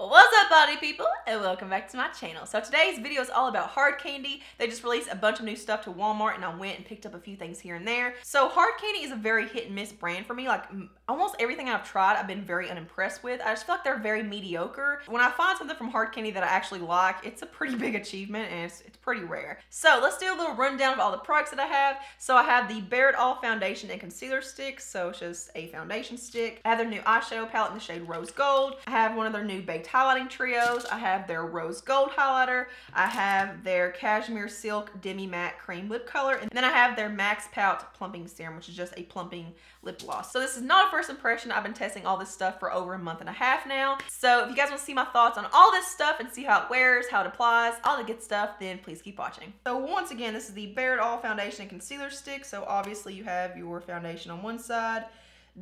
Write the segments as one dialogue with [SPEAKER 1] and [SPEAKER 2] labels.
[SPEAKER 1] What's up, body people, and welcome back to my channel. So today's video is all about hard candy. They just released a bunch of new stuff to Walmart, and I went and picked up a few things here and there. So hard candy is a very hit and miss brand for me. Like almost everything I've tried, I've been very unimpressed with. I just feel like they're very mediocre. When I find something from hard candy that I actually like, it's a pretty big achievement, and it's pretty rare. So let's do a little rundown of all the products that I have. So I have the Bare It All Foundation and Concealer Sticks. So it's just a foundation stick. I have their new eyeshadow palette in the shade Rose Gold. I have one of their new baked highlighting trios. I have their Rose Gold highlighter. I have their Cashmere Silk Demi Matte Cream Lip Color. And then I have their Max Pout Plumping Serum, which is just a plumping lip gloss. So this is not a first impression. I've been testing all this stuff for over a month and a half now. So if you guys want to see my thoughts on all this stuff and see how it wears, how it applies, all the good stuff, then please keep watching. So once again, this is the Bare It All Foundation and Concealer Stick. So obviously you have your foundation on one side,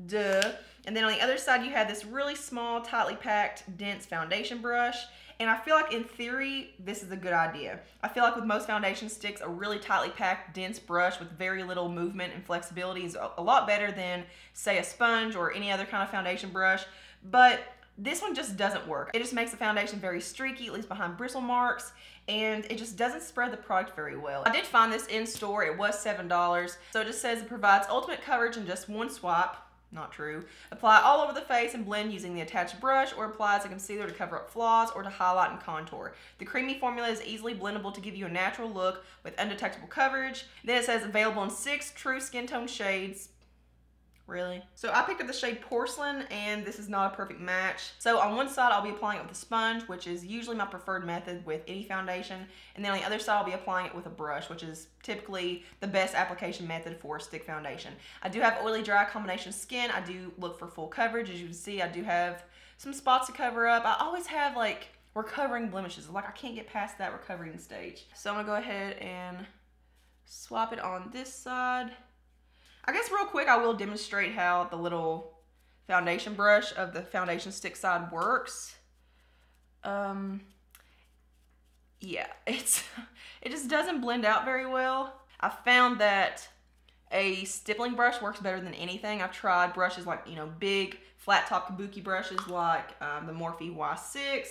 [SPEAKER 1] duh. And then on the other side, you have this really small, tightly packed, dense foundation brush. And I feel like in theory, this is a good idea. I feel like with most foundation sticks, a really tightly packed, dense brush with very little movement and flexibility is a lot better than, say, a sponge or any other kind of foundation brush. But this one just doesn't work. It just makes the foundation very streaky, at least behind bristle marks, and it just doesn't spread the product very well. I did find this in store. It was $7. So it just says it provides ultimate coverage in just one swipe. Not true. Apply all over the face and blend using the attached brush, or apply as a concealer to cover up flaws or to highlight and contour. The creamy formula is easily blendable to give you a natural look with undetectable coverage. Then it says available in 6 true skin tone shades. Really? So I picked up the shade Porcelain, and this is not a perfect match. So on one side, I'll be applying it with a sponge, which is usually my preferred method with any foundation. And then on the other side, I'll be applying it with a brush, which is typically the best application method for a stick foundation. I do have oily, dry combination skin. I do look for full coverage. As you can see, I do have some spots to cover up. I always have like recovering blemishes. Like I can't get past that recovering stage. So I'm gonna go ahead and swap it on this side. I guess real quick, I will demonstrate how the little foundation brush of the foundation stick side works. Yeah, it just doesn't blend out very well. I found that a stippling brush works better than anything. I've tried brushes like, you know, big flat top kabuki brushes like the Morphe Y6,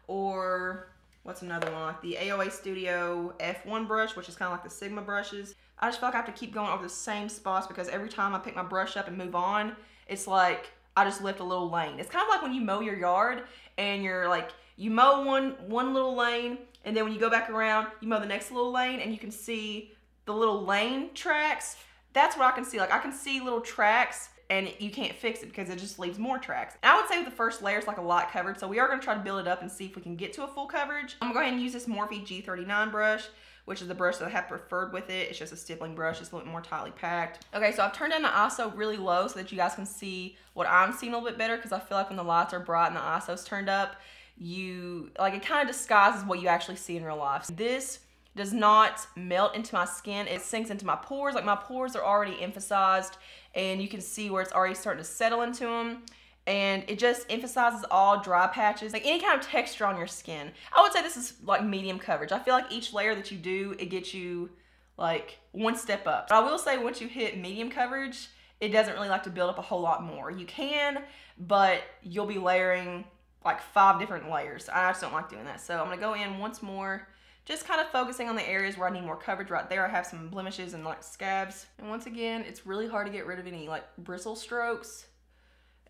[SPEAKER 1] or what's another one, like the AOA Studio F1 brush, which is kind of like the Sigma brushes. I just feel like I have to keep going over the same spots because every time I pick my brush up and move on, it's like I just lift a little lane. It's kind of like when you mow your yard and you're like, you mow one little lane, and then when you go back around, you mow the next little lane, and you can see the little lane tracks. That's what I can see. Like I can see little tracks, and you can't fix it because it just leaves more tracks. And I would say with the first layer, it's like a light coverage. So we are gonna try to build it up and see if we can get to a full coverage. I'm gonna go ahead and use this Morphe G39 brush, which is the brush that I have preferred with it. It's just a stippling brush. It's a little bit more tightly packed. Okay, so I've turned down the ISO really low so that you guys can see what I'm seeing a little bit better, because I feel like when the lights are bright and the ISO's turned up, it kind of disguises what you actually see in real life. This does not melt into my skin. It sinks into my pores. Like my pores are already emphasized, and you can see where it's already starting to settle into them. And it just emphasizes all dry patches, like any kind of texture on your skin. I would say this is like medium coverage. I feel like each layer that you do, it gets you like one step up. But I will say once you hit medium coverage, it doesn't really like to build up a whole lot more. You can, but you'll be layering like 5 different layers. I just don't like doing that. So I'm gonna go in once more, just kind of focusing on the areas where I need more coverage. Right there, I have some blemishes and like scabs. And once again, it's really hard to get rid of any like bristle strokes.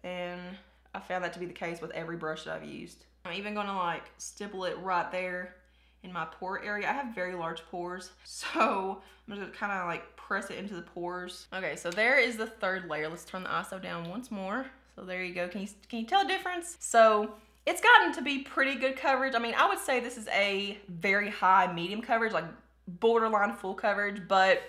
[SPEAKER 1] And I found that to be the case with every brush that I've used. I'm even gonna like stipple it right there in my pore area. I have very large pores, so I'm gonna kind of like press it into the pores. Okay, so there is the third layer. Let's turn the ISO down once more. So there you go. Can you tell the difference? So it's gotten to be pretty good coverage. I mean, I would say this is a very high medium coverage, like borderline full coverage, but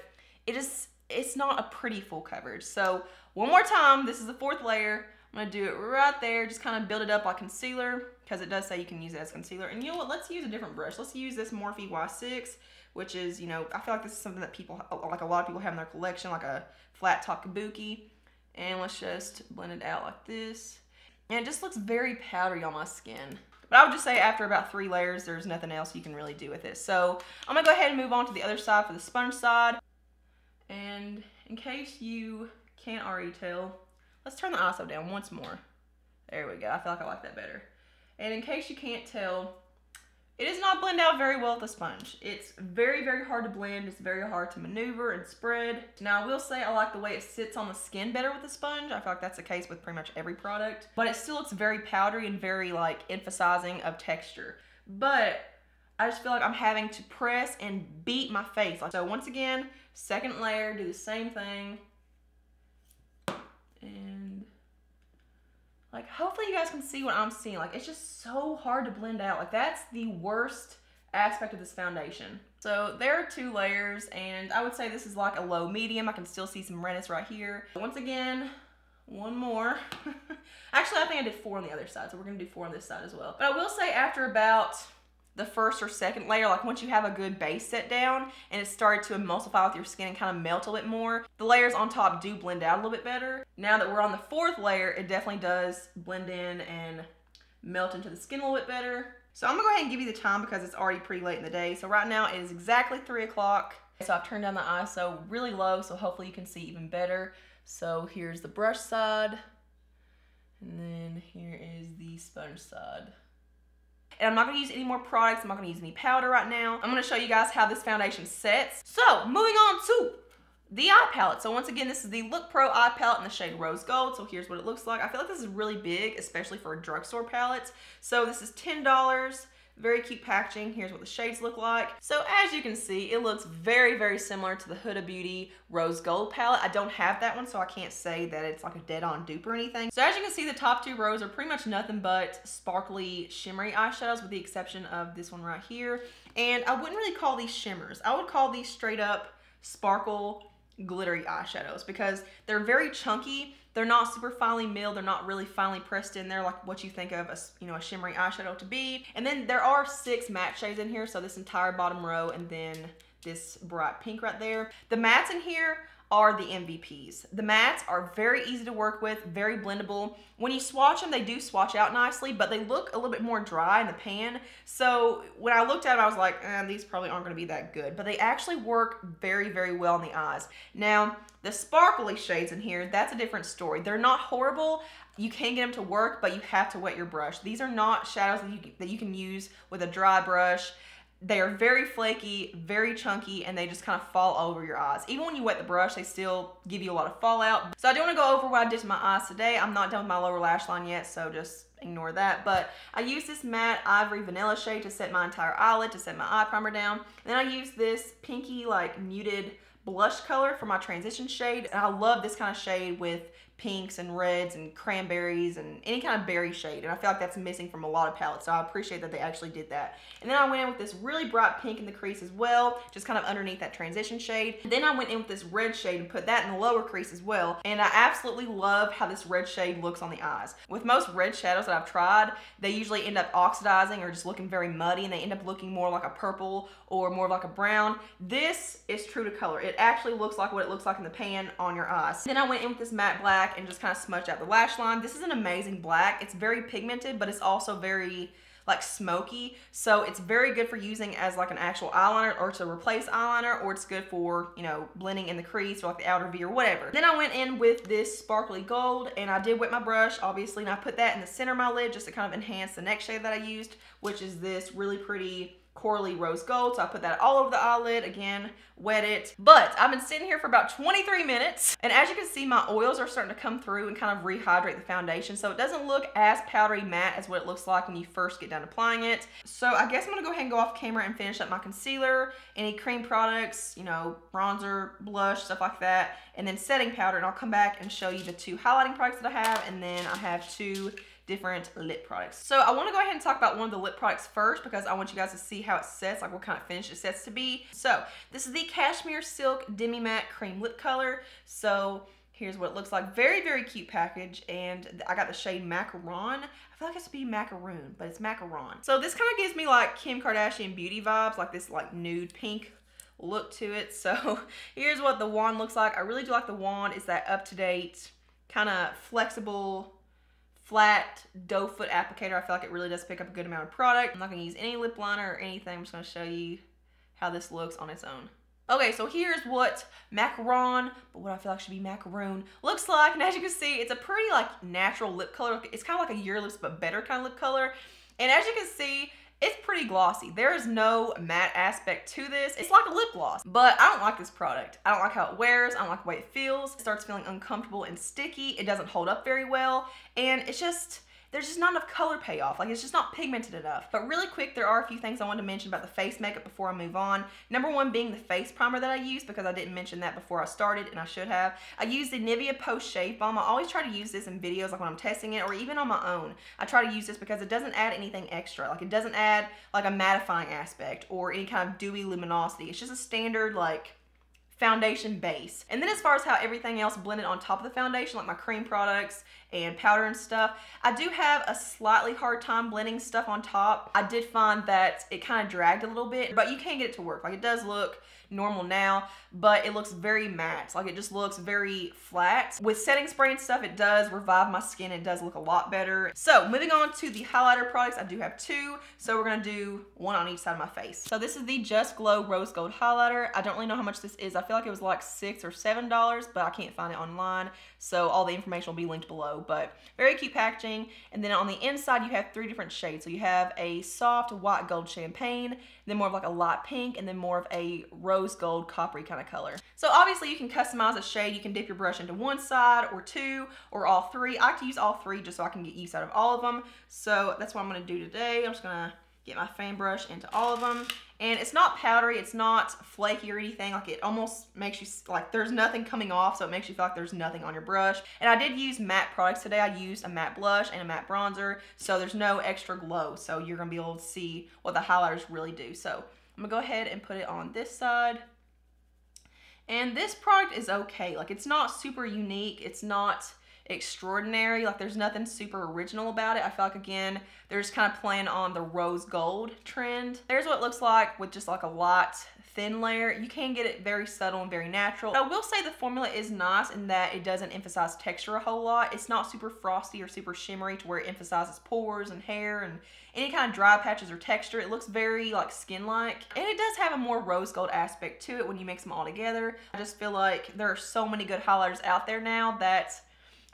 [SPEAKER 1] it's not a pretty full coverage. So one more time, this is the 4th layer. I'm gonna do it right there, just kind of build it up like concealer, because it does say you can use it as concealer. And you know what, let's use a different brush. Let's use this Morphe Y6, which is, you know, I feel like this is something that people, like a lot of people have in their collection, like a flat top kabuki. And let's just blend it out like this. And it just looks very powdery on my skin. But I would just say after about 3 layers, there's nothing else you can really do with it. So I'm gonna go ahead and move on to the other side for the sponge side. And in case you can't already tell, let's turn the ISO down once more. There we go. I feel like I like that better. And in case you can't tell, it does not blend out very well with the sponge. It's very, very hard to blend. It's very hard to maneuver and spread. Now, I will say I like the way it sits on the skin better with the sponge. I feel like that's the case with pretty much every product. But it still looks very powdery and very like emphasizing of texture. But I just feel like I'm having to press and beat my face. So once again, second layer, do the same thing. And like, hopefully you guys can see what I'm seeing. Like, it's just so hard to blend out. Like, that's the worst aspect of this foundation. So there are 2 layers, and I would say this is like a low medium. I can still see some redness right here. Once again, one more. Actually, I think I did 4 on the other side, so we're gonna do 4 on this side as well. But I will say after about the first or second layer, like once you have a good base set down and it started to emulsify with your skin and kind of melt a bit more, the layers on top do blend out a little bit better. Now that we're on the 4th layer, it definitely does blend in and melt into the skin a little bit better. So I'm gonna go ahead and give you the time because it's already pretty late in the day. So right now it is exactly 3 o'clock. So I've turned down the ISO really low, so hopefully you can see even better. So here's the brush side, and then here is the sponge side. And I'm not going to use any more products. I'm not going to use any powder right now. I'm going to show you guys how this foundation sets. So moving on to the eye palette. So once again, this is the Look Pro eye palette in the shade Rose Gold. So here's what it looks like. I feel like this is really big, especially for a drugstore palette. So this is $10. Very cute packaging. Here's what the shades look like. So as you can see, it looks very, very similar to the Huda Beauty Rose Gold palette. I don't have that one, so I can't say that it's like a dead-on dupe or anything. So as you can see, the top 2 rows are pretty much nothing but sparkly, shimmery eyeshadows with the exception of this one right here. And I wouldn't really call these shimmers. I would call these straight up sparkle, glittery eyeshadows because they're very chunky. They're not super finely milled. They're not really finely pressed in there like what you think of a shimmery eyeshadow to be. And then there are 6 matte shades in here. So this entire bottom row and then this bright pink right there. The mattes in here are the MVPs. The mattes are very easy to work with, very blendable. When you swatch them, they do swatch out nicely, but they look a little bit more dry in the pan. So when I looked at them, I was like, these probably aren't gonna be that good, but they actually work very, very well in the eyes. Now, the sparkly shades in here, that's a different story. They're not horrible. You can get them to work, but you have to wet your brush. These are not shadows that you can use with a dry brush. They are very flaky, very chunky, and they just kind of fall over your eyes. Even when you wet the brush, they still give you a lot of fallout. So I do want to go over what I did to my eyes today. I'm not done with my lower lash line yet, so just ignore that. But I used this matte ivory vanilla shade to set my entire eyelid, to set my eye primer down. And then I used this pinky, like, muted blush color for my transition shade. And I love this kind of shade with pinks and reds and cranberries and any kind of berry shade, and I feel like that's missing from a lot of palettes, so I appreciate that they actually did that. And then I went in with this really bright pink in the crease as well, just kind of underneath that transition shade. And then I went in with this red shade and put that in the lower crease as well, and I absolutely love how this red shade looks on the eyes. With most red shadows that I've tried, they usually end up oxidizing or just looking very muddy, and they end up looking more like a purple or more like a brown. This is true to color. It actually looks like what it looks like in the pan on your eyes. Then I went in with this matte black and just kind of smudged out the lash line. This is an amazing black. It's very pigmented, but it's also very like smoky, so it's very good for using as like an actual eyeliner or to replace eyeliner, or it's good for, you know, blending in the crease or like the outer V or whatever. Then I went in with this sparkly gold, and I did wet my brush obviously, and I put that in the center of my lid just to kind of enhance the next shade that I used, which is this really pretty Corally Rose Gold. So I put that all over the eyelid, again, wet it. But I've been sitting here for about 23 minutes, and as you can see, my oils are starting to come through and kind of rehydrate the foundation, so it doesn't look as powdery matte as what it looks like when you first get done applying it. So I guess I'm gonna go ahead and go off camera and finish up my concealer, any cream products, you know, bronzer, blush, stuff like that, and then setting powder, and I'll come back and show you the 2 highlighting products that I have, and then I have 2 different lip products. So I want to go ahead and talk about one of the lip products first because I want you guys to see how it sets, like what kind of finish it sets to be. So this is the Cashmere Silk Demi Matte Cream Lip Color. So here's what it looks like. Very, very cute package, and I got the shade Macaron. I feel like it's to be macaroon, but it's macaron. So this kind of gives me like Kim Kardashian beauty vibes, like this like nude pink look to it. So here's what the wand looks like. I really do like the wand. It's that up-to-date, kind of flexible, flat doe foot applicator. I feel like it really does pick up a good amount of product. I'm not gonna use any lip liner or anything. I'm just gonna show you how this looks on its own. Okay, so here's what macaron, but what I feel like should be macaroon, looks like. And as you can see, it's a pretty like natural lip color. It's kind of like a Your Lips but better kind of lip color. And as you can see, it's pretty glossy. There is no matte aspect to this. It's like a lip gloss, but I don't like this product. I don't like how it wears. I don't like the way it feels. It starts feeling uncomfortable and sticky. It doesn't hold up very well. And it's just, there's just not enough color payoff. Like, it's just not pigmented enough. But really quick, there are a few things I wanted to mention about the face makeup before I move on. Number one being the face primer that I use, because I didn't mention that before I started, and I should have. I use the Nivea Post Shave Balm. I always try to use this in videos, like when I'm testing it, or even on my own. I try to use this because it doesn't add anything extra. Like, it doesn't add like a mattifying aspect or any kind of dewy luminosity. It's just a standard, like, foundation base. And then as far as how everything else blended on top of the foundation, like my cream products and powder and stuff, I do have a slightly hard time blending stuff on top. I did find that it kind of dragged a little bit, but you can get it to work. Like, it does look normal now, but it looks very matte. Like, it just looks very flat. With setting spray and stuff, it does revive my skin. It does look a lot better. So moving on to the highlighter products, I do have two. So we're gonna do one on each side of my face. So this is the Just Glow Rose Gold Highlighter. I don't really know how much this is. I feel like it was like $6 or $7, but I can't find it online. So all the information will be linked below, but very cute packaging. And then on the inside, you have three different shades. So you have a soft white gold champagne, then more of like a light pink, and then more of a rose gold coppery kind of color. So obviously you can customize a shade. You can dip your brush into one side or two or all three. I like to use all three just so I can get use out of all of them. So that's what I'm gonna do today. I'm just gonna get my fan brush into all of them. And it's not powdery, it's not flaky or anything. Like, it almost makes you, like, there's nothing coming off, so it makes you feel like there's nothing on your brush. And I did use matte products today. I used a matte blush and a matte bronzer, so there's no extra glow. So you're gonna be able to see what the highlighters really do. So I'm gonna go ahead and put it on this side. And this product is okay. Like, it's not super unique. It's not extraordinary. Like, there's nothing super original about it. I feel like, again, they're just kind of playing on the rose gold trend. There's what it looks like with just like a light thin layer. You can get it very subtle and very natural. I will say the formula is nice in that it doesn't emphasize texture a whole lot. It's not super frosty or super shimmery to where it emphasizes pores and hair and any kind of dry patches or texture. It looks very like skin-like, and it does have a more rose gold aspect to it when you mix them all together. I just feel like there are so many good highlighters out there now that,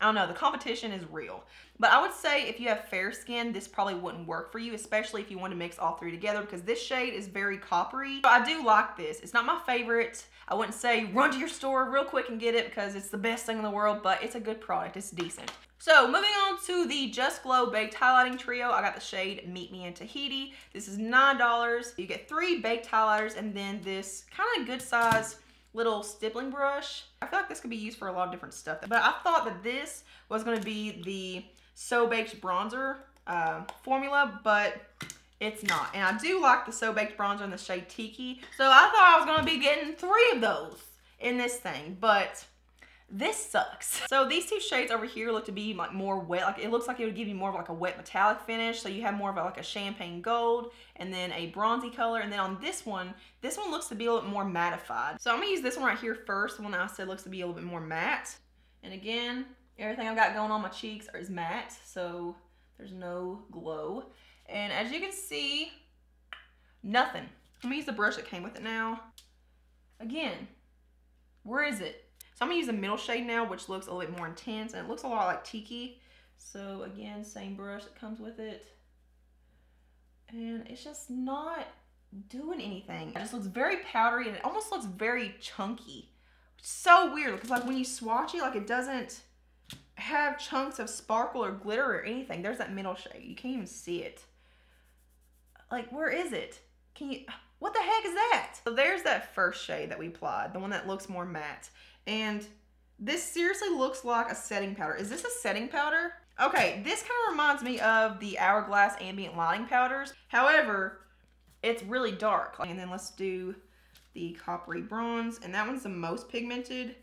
[SPEAKER 1] I don't know, the competition is real. But I would say if you have fair skin, this probably wouldn't work for you, especially if you want to mix all three together, because this shade is very coppery. So I do like this. It's not my favorite. I wouldn't say run to your store real quick and get it because it's the best thing in the world, but it's a good product. It's decent. So moving on to the Just Glow Baked Highlighting Trio, I got the shade Meet Me in Tahiti. This is $9. You get 3 baked highlighters and then this kind of good size little stippling brush. I feel like this could be used for a lot of different stuff, but I thought that this was going to be the So Baked bronzer formula, but it's not. And I do like the So Baked bronzer in the shade Tiki, so I thought I was going to be getting 3 of those in this thing, but this sucks. So these two shades over here look to be like more wet. Like, it looks like it would give you more of like a wet metallic finish. So you have more of like a champagne gold and then a bronzy color. And then on this one looks to be a little bit more mattified. So I'm gonna use this one right here first. The one that I said looks to be a little bit more matte. And again, everything I've got going on my cheeks is matte, so there's no glow. And as you can see, nothing. I'm gonna use the brush that came with it now. Again, where is it? So I'm gonna use the middle shade now, which looks a little bit more intense, and it looks a lot like Tiki. So again, same brush that comes with it. And it's just not doing anything. It just looks very powdery, and it almost looks very chunky. Which is so weird, because like when you swatch it, like it doesn't have chunks of sparkle or glitter or anything. There's that middle shade. You can't even see it. Like, where is it? Can you, what the heck is that? So there's that first shade that we applied, the one that looks more matte. And this seriously looks like a setting powder. Is this a setting powder? Okay, this kind of reminds me of the Hourglass ambient lighting powders. However, it's really dark. And then let's do the coppery bronze. And that one's the most pigmented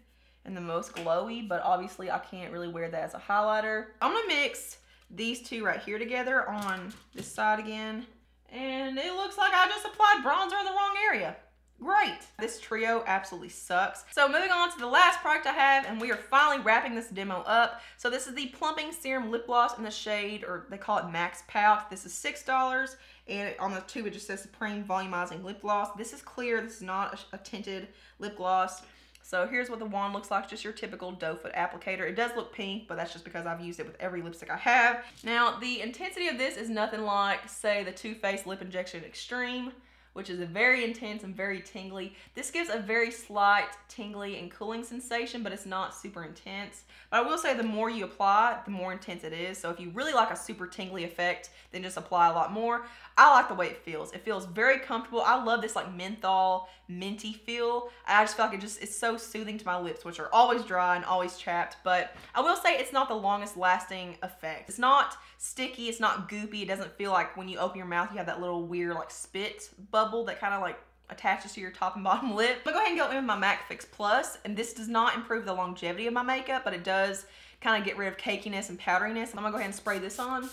[SPEAKER 1] and the most glowy, but obviously I can't really wear that as a highlighter. I'm gonna mix these two right here together on this side again. And it looks like I just applied bronzer in the wrong area. Great. This trio absolutely sucks. So moving on to the last product I have, and we are finally wrapping this demo up. So this is the Plumping Serum Lip Gloss in the shade, or they call it Max Pout. This is $6, and on the tube it just says Supreme Volumizing Lip Gloss. This is clear. This is not a tinted lip gloss. So here's what the wand looks like, just your typical doe foot applicator. It does look pink, but that's just because I've used it with every lipstick I have. Now, the intensity of this is nothing like, say, the Too Faced Lip Injection Extreme, which is a very intense and very tingly. This gives a very slight tingly and cooling sensation, but it's not super intense. But I will say the more you apply, the more intense it is. So if you really like a super tingly effect, then just apply a lot more. I like the way it feels. It feels very comfortable. I love this like menthol, minty feel. I just feel like it's so soothing to my lips, which are always dry and always chapped. But I will say it's not the longest lasting effect. It's not sticky, it's not goopy. It doesn't feel like when you open your mouth, you have that little weird like spit bubble that kind of like attaches to your top and bottom lip. I'm gonna go ahead and go in with my MAC Fix Plus, and this does not improve the longevity of my makeup, but it does kind of get rid of cakiness and powderiness. I'm gonna go ahead and spray this on.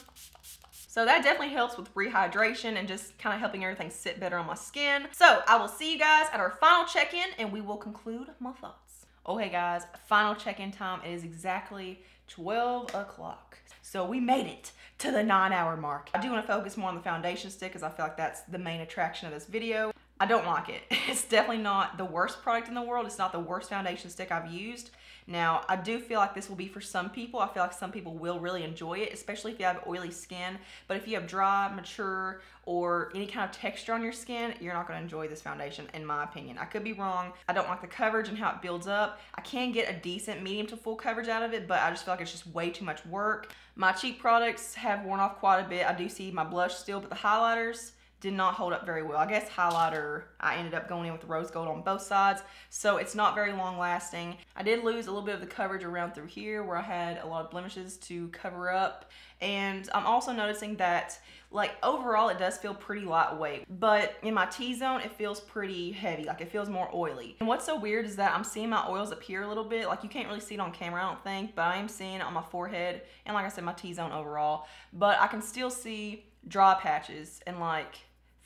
[SPEAKER 1] So that definitely helps with rehydration and just kind of helping everything sit better on my skin. So I will see you guys at our final check-in, and we will conclude my thoughts. Oh, hey guys, final check-in time. It is exactly 12 o'clock. So we made it to the 9-hour mark. I do want to focus more on the foundation stick because I feel like that's the main attraction of this video. I don't like it. It's definitely not the worst product in the world. It's not the worst foundation stick I've used. Now, I do feel like this will be for some people. I feel like some people will really enjoy it, especially if you have oily skin. But if you have dry, mature, or any kind of texture on your skin, you're not gonna enjoy this foundation, in my opinion. I could be wrong. I don't like the coverage and how it builds up. I can get a decent medium to full coverage out of it, but I just feel like it's just way too much work. My cheap products have worn off quite a bit. I do see my blush still, but the highlighters did not hold up very well. I guess highlighter, I ended up going in with the rose gold on both sides, so it's not very long lasting. I did lose a little bit of the coverage around through here where I had a lot of blemishes to cover up, and I'm also noticing that like overall it does feel pretty lightweight, but in my T-zone it feels pretty heavy, like it feels more oily. And what's so weird is that I'm seeing my oils up here a little bit, like you can't really see it on camera I don't think, but I am seeing it on my forehead and like I said my T-zone overall, but I can still see dry patches and like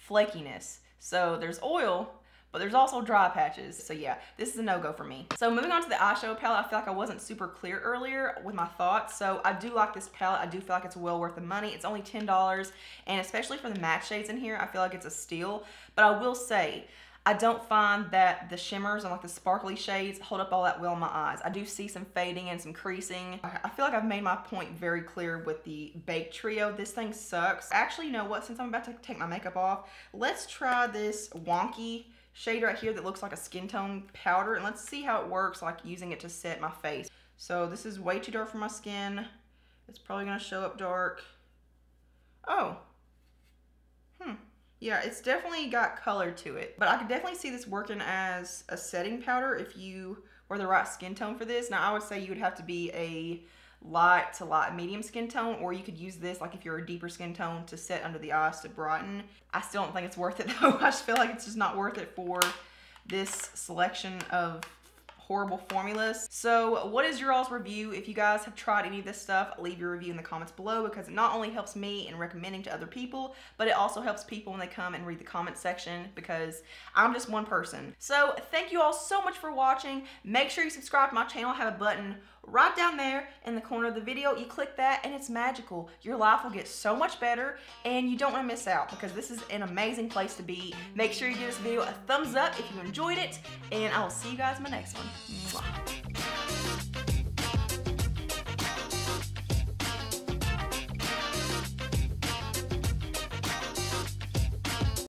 [SPEAKER 1] flakiness. So there's oil, but there's also dry patches. So yeah, this is a no-go for me. So moving on to the eyeshadow palette, I feel like I wasn't super clear earlier with my thoughts. So I do like this palette. I do feel like it's well worth the money. It's only $10, and especially for the matte shades in here, I feel like it's a steal. But I will say, I don't find that the shimmers and like the sparkly shades hold up all that well in my eyes. I do see some fading and some creasing. I feel like I've made my point very clear with the Baked Trio. This thing sucks. Actually, you know what? Since I'm about to take my makeup off, let's try this wonky shade right here that looks like a skin tone powder, and let's see how it works like using it to set my face. So this is way too dark for my skin. It's probably gonna show up dark. Oh. Yeah, it's definitely got color to it, but I could definitely see this working as a setting powder if you were the right skin tone for this. Now, I would say you would have to be a light to light medium skin tone, or you could use this like if you're a deeper skin tone to set under the eyes to brighten. I still don't think it's worth it though. I just feel like it's just not worth it for this selection of horrible formulas. So what is your all's review? If you guys have tried any of this stuff, leave your review in the comments below, because it not only helps me in recommending to other people, but it also helps people when they come and read the comment section, because I'm just one person. So thank you all so much for watching. Make sure you subscribe to my channel. I have a button right down there in the corner of the video. You click that and it's magical. Your life will get so much better, and you don't want to miss out, because this is an amazing place to be. Make sure you give this video a thumbs up if you enjoyed it, and I will see you guys in my next one. Mwah.